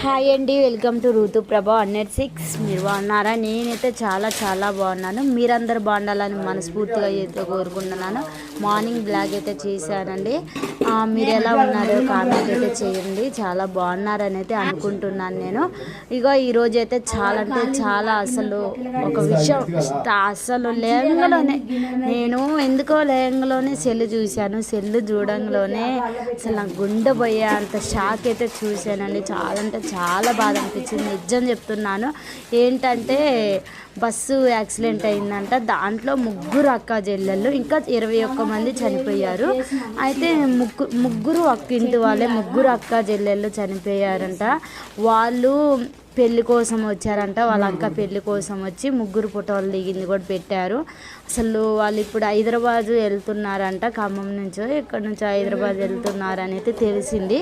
Hi అండి, welcome to Ruthuprabha 106. మీరు బాగున్నారా? నేనైతే చాలా బాగున్నాను. మీరందరూ బాగుండాలని మనస్ఫూర్తిగా అయితే కోరుకుంటున్నాను. మార్నింగ్ బ్లాగ్ అయితే చేశానండి. మీరు ఎలా ఉన్నారో కామెంట్ అయితే చేయండి. చాలా బాగున్నారని అయితే అనుకుంటున్నాను నేను. ఈరోజు అయితే చాలా అసలు ఒక విషయం అసలు లేంగలోనే నేను ఎందుకో లేంగలోనే సెల్ చూశాను. సెల్ చూడంలోనే అసలు నాకు గుండె పోయే అంత షాక్ అయితే చూశానండి. చాలా బాధ అనిపించింది, నిజం చెప్తున్నాను. ఏంటంటే బస్సు యాక్సిడెంట్ అయిందంట. దాంట్లో 3 అక్క చెల్లెళ్ళు, ఇంకా 21 మంది చనిపోయారు. అయితే ముగ్గురు అక్కింటి వాళ్ళే, 3 అక్క చెల్లెళ్ళు చనిపోయారంట. వాళ్ళు పెళ్లి కోసం వచ్చారంట. వాళ్ళ అక్క పెళ్లి కోసం వచ్చి 3 ఫోటోలు దిగింది కూడా పెట్టారు. అసలు వాళ్ళు ఇప్పుడు హైదరాబాద్ వెళ్తున్నారంట. ఖమ్మం నుంచో ఇక్కడ నుంచో హైదరాబాద్ వెళ్తున్నారని అయితే తెలిసింది.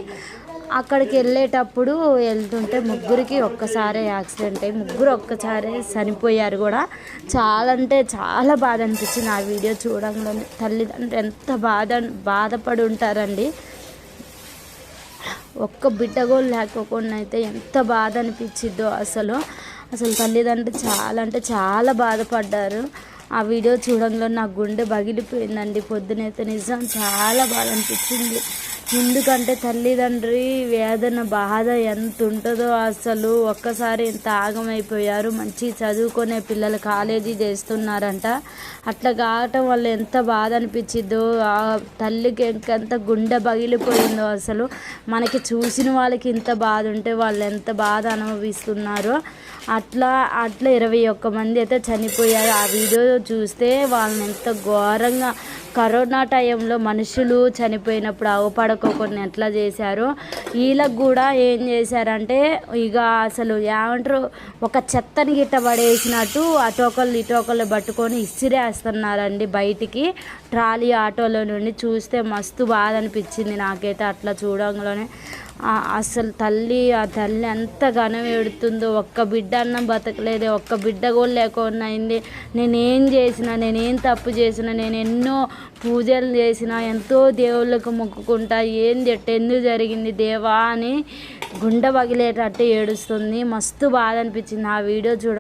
అక్కడికి వెళ్ళేటప్పుడు వెళ్తుంటే 3కి ఒక్కసారే యాక్సిడెంట్ అయ్యి 3 ఒక్కసారే చనిపోయారు కూడా. చాలా బాధ అనిపించింది ఆ వీడియో చూడంగానే. తల్లిదండ్రులు ఎంత బాధపడి ఉంటారండి. ఒక్క బిడ్డ కూడా లేకపోకుండా అయితే ఎంత బాధ అనిపించిద్దో అసలు తల్లిదండ్రులు చాలా బాధపడ్డారు. ఆ వీడియో చూడంలో నా గుండె పగిలిపోయిందండి. పొద్దునైతే నిజం చాలా బాధ అనిపించింది. ఎందుకంటే తల్లిదండ్రి వేదన బాధ ఎంత ఉంటుందో అసలు. ఒక్కసారి ఎంత ఆగమైపోయారు. మంచి చదువుకునే పిల్లలు కాలేజీ చేస్తున్నారంట. అట్లా కావటం వల్ల ఎంత బాధ అనిపించిద్దో. ఆ తల్లికి ఎంత గుండె పగిలిపోయిందో అసలు. మనకి చూసిన వాళ్ళకి ఇంత బాధ ఉంటే వాళ్ళు ఎంత బాధ అనుభవిస్తున్నారో. అట్లా 21 మంది అయితే చనిపోయారు. ఆ వీడియో చూస్తే వాళ్ళని ఎంత ఘోరంగా కరోనా టైంలో మనుషులు చనిపోయినప్పుడు అవపడుకోకుండా ఎట్లా చేశారో వీళ్ళకు కూడా ఏం చేశారంటే అసలు ఏమంటారు, ఒక చెత్తని గిట్ట పడేసినట్టు అటోకళ్ళు ఇటోకళ్ళు పట్టుకొని ఇసిరేస్తున్నారండి బయటికి. ట్రాలీ ఆటోలో నుండి చూస్తే మస్తు బాధ అనిపించింది నాకైతే అట్లా చూడంలోనే. అసలు ఆ తల్లి ఎంత ఘనం ఎడుతుందో. ఒక్క బిడ్డ అన్నం బతకలేదే, ఒక్క బిడ్డ కూడా లేకుండా అయింది. నేనేం తప్పు చేసినా, నేను ఎన్నో పూజలు చేసిన, ఎంతో దేవుళ్ళకు మొక్కుకుంటా, ఎందుకు జరిగింది దేవా అని గుండె పగిలేటట్టు ఏడుస్తుంది. మస్తు బాధ అనిపించింది ఆ వీడియో